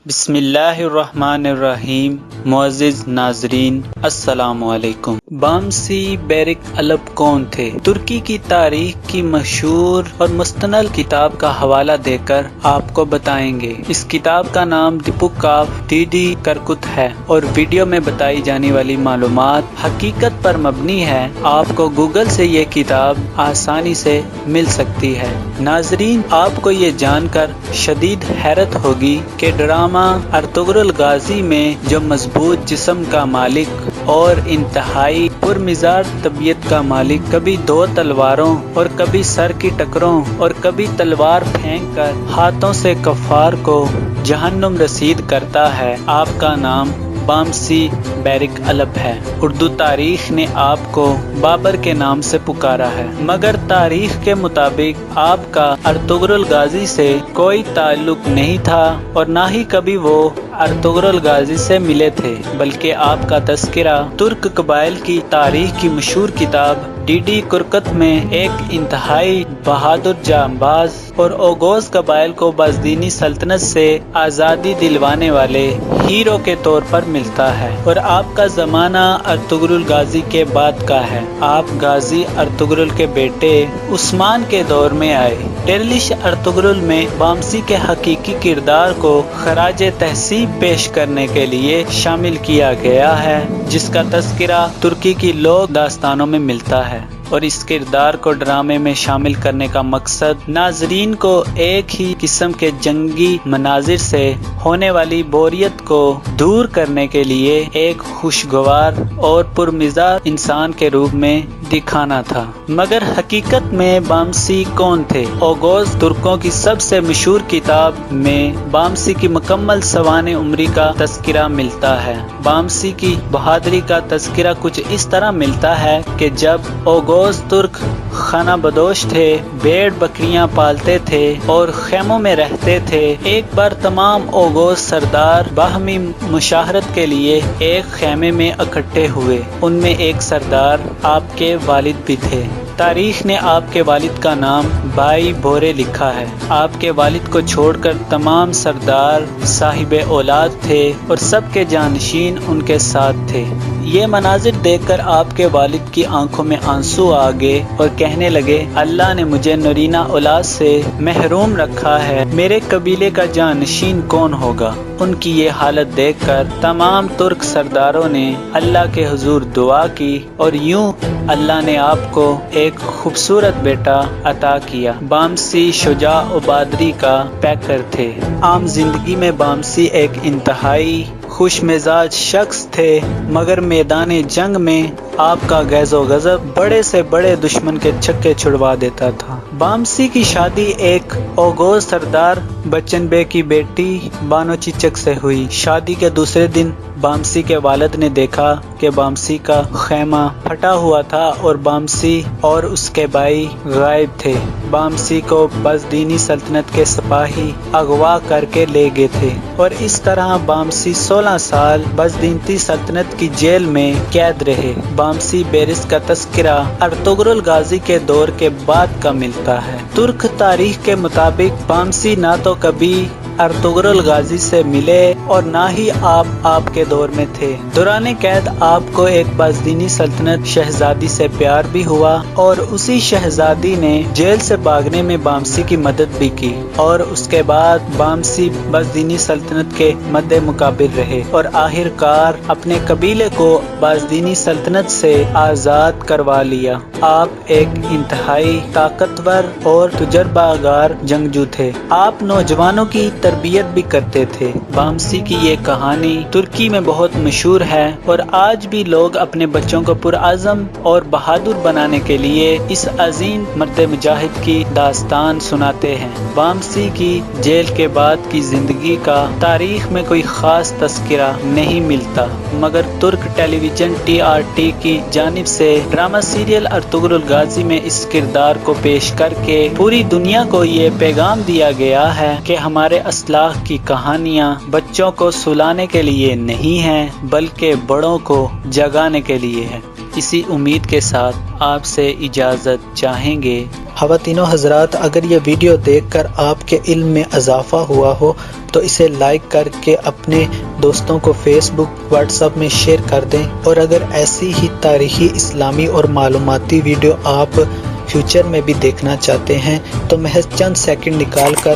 بسم اللہ الرحمن الرحیم۔ معزز ناظرین السلام علیکم۔ بامسی بیرک الب کون تھے؟ ترکی کی تاریخ کی مشہور اور مستند کتاب کا حوالہ دے کر آپ کو بتائیں گے۔ اس کتاب کا نام دی بک آف ڈی کرکت ہے اور ویڈیو میں بتائی جانے والی معلومات حقیقت پر مبنی ہے۔ آپ کو گوگل سے یہ کتاب آسانی سے مل سکتی ہے۔ ناظرین، آپ کو یہ جان کر شدید حیرت ہوگی کہ ڈرامہ ارطغرل غازی میں جو مضبوط جسم کا مالک اور انتہائی پرمزاج طبیعت کا مالک کبھی دو تلواروں اور کبھی سر کی ٹکروں اور کبھی تلوار پھینک کر ہاتھوں سے کفار کو جہنم رسید کرتا ہے، آپ کا نام بامسی بیرک الب ہے۔ اردو تاریخ نے آپ کو بابر کے نام سے پکارا ہے، مگر تاریخ کے مطابق آپ کا ارطغرل غازی سے کوئی تعلق نہیں تھا اور نہ ہی کبھی وہ ارطغرل غازی سے ملے تھے، بلکہ آپ کا تذکرہ ترک قبائل کی تاریخ کی مشہور کتاب ڈی کرکت میں ایک انتہائی بہادر جانباز اور اوغوز قبائل کو بازدینی سلطنت سے آزادی دلوانے والے ہیرو کے طور پر ملتا ہے، اور آپ کا زمانہ ارطغرل غازی کے بعد کا ہے۔ آپ غازی ارطغرل کے بیٹے عثمان کے دور میں آئے۔ ڈیرلش ارطغرل میں بامسی کے حقیقی کردار کو خراج تحسین پیش کرنے کے لیے شامل کیا گیا ہے، جس کا تذکرہ ترکی کی لوک داستانوں میں ملتا ہے، اور اس کردار کو ڈرامے میں شامل کرنے کا مقصد ناظرین کو ایک ہی قسم کے جنگی مناظر سے ہونے والی بوریت کو دور کرنے کے لیے ایک خوشگوار اور پرمزاج انسان کے روپ میں دکھانا تھا۔ مگر حقیقت میں بامسی کون تھے؟ اوغوز ترکوں کی سب سے مشہور کتاب میں بامسی کی مکمل سوانح عمری کا تذکرہ ملتا ہے۔ بامسی کی بہادری کا تذکرہ کچھ اس طرح ملتا ہے کہ جب اوغوز ترک خانہ بدوش تھے، بھیڑ بکریاں پالتے تھے اور خیموں میں رہتے تھے، ایک بار تمام اوغوز سردار باہمی مشاورت کے لیے ایک خیمے میں اکٹھے ہوئے۔ ان میں ایک سردار آپ کے والد بھی تھے۔ تاریخ نے آپ کے والد کا نام بائی بورے لکھا ہے۔ آپ کے والد کو چھوڑ کر تمام سردار صاحب اولاد تھے اور سب کے جانشین ان کے ساتھ تھے۔ یہ مناظر دیکھ کر آپ کے والد کی آنکھوں میں آنسو آ گئے اور کہنے لگے، اللہ نے مجھے نرینہ اولاد سے محروم رکھا ہے، میرے قبیلے کا جانشین کون ہوگا؟ ان کی یہ حالت دیکھ کر تمام ترک سرداروں نے اللہ کے حضور دعا کی اور یوں اللہ نے آپ کو ایک خوبصورت بیٹا عطا کیا۔ بامسی شجاع و بہادری کا پیکر تھے۔ عام زندگی میں بامسی ایک انتہائی خوش مزاج شخص تھے، مگر میدان جنگ میں آپ کا غیظ و غضب بڑے سے بڑے دشمن کے چھکے چھڑوا دیتا تھا۔ بامسی کی شادی ایک اوغوز سردار بچن بے کی بیٹی بانو چیچک سے ہوئی۔ شادی کے دوسرے دن بامسی کے والد نے دیکھا کہ بامسی کا خیمہ پھٹا ہوا تھا اور بامسی اور اس کے بھائی غائب تھے۔ بامسی کو بازدینی سلطنت کے سپاہی اغوا کر کے لے گئے تھے اور اس طرح بامسی 16 سال بازدینی سلطنت کی جیل میں قید رہے۔ بامسی بیرس کا تذکرہ ارطغرل غازی کے دور کے بعد کا ملتا ہے۔ ترک تاریخ کے مطابق بامسی نہ تو کبھی ارطغرل غازی سے ملے اور نہ ہی آپ کے دور میں تھے۔ دوران قید آپ کو ایک بازدینی سلطنت شہزادی سے پیار بھی ہوا اور اسی شہزادی نے جیل سے بھاگنے میں بامسی کی مدد بھی کی، اور اس کے بعد بامسی بازدینی سلطنت کے مد مقابل رہے اور آخر کار اپنے قبیلے کو بازدینی سلطنت سے آزاد کروا لیا۔ آپ ایک انتہائی طاقتور اور تجربہ کار جنگجو تھے۔ آپ نوجوانوں کی تربیت بھی کرتے تھے۔ بامسی کی یہ کہانی ترکی میں بہت مشہور ہے اور آج بھی لوگ اپنے بچوں کو پرعزم اور بہادر بنانے کے لیے اس عظیم مرد مجاہد کی داستان سناتے ہیں۔ بامسی کی جیل کے بعد کی زندگی کا تاریخ میں کوئی خاص تذکرہ نہیں ملتا، مگر ترک ٹیلی ویژن TRT کی جانب سے ڈرامہ سیریل ارطغرل غازی میں اس کردار کو پیش کر کے پوری دنیا کو یہ پیغام دیا گیا ہے کہ ہمارے اسلاف کی کہانیاں بچوں کو سلانے کے لیے نہیں ہیں، بلکہ بڑوں کو جگانے کے لیے ہے۔ اسی امید کے ساتھ آپ سے اجازت چاہیں گے۔ خواتینوں حضرات، اگر یہ ویڈیو دیکھ کر آپ کے علم میں اضافہ ہوا ہو تو اسے لائک کر کے اپنے دوستوں کو فیس بک، واٹس ایپ میں شیئر کر دیں، اور اگر ایسی ہی تاریخی، اسلامی اور معلوماتی ویڈیو آپ فیوچر میں بھی دیکھنا چاہتے ہیں تو محض چند سیکنڈ نکال کر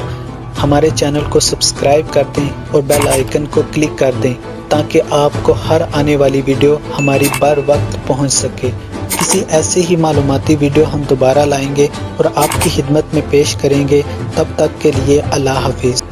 ہمارے چینل کو سبسکرائب کر دیں اور بیل آئیکن کو کلک کر دیں تاکہ آپ کو ہر آنے والی ویڈیو ہماری بر وقت پہنچ سکے۔ کسی ایسی ہی معلوماتی ویڈیو ہم دوبارہ لائیں گے اور آپ کی خدمت میں پیش کریں گے۔ تب تک کے لیے اللہ حافظ۔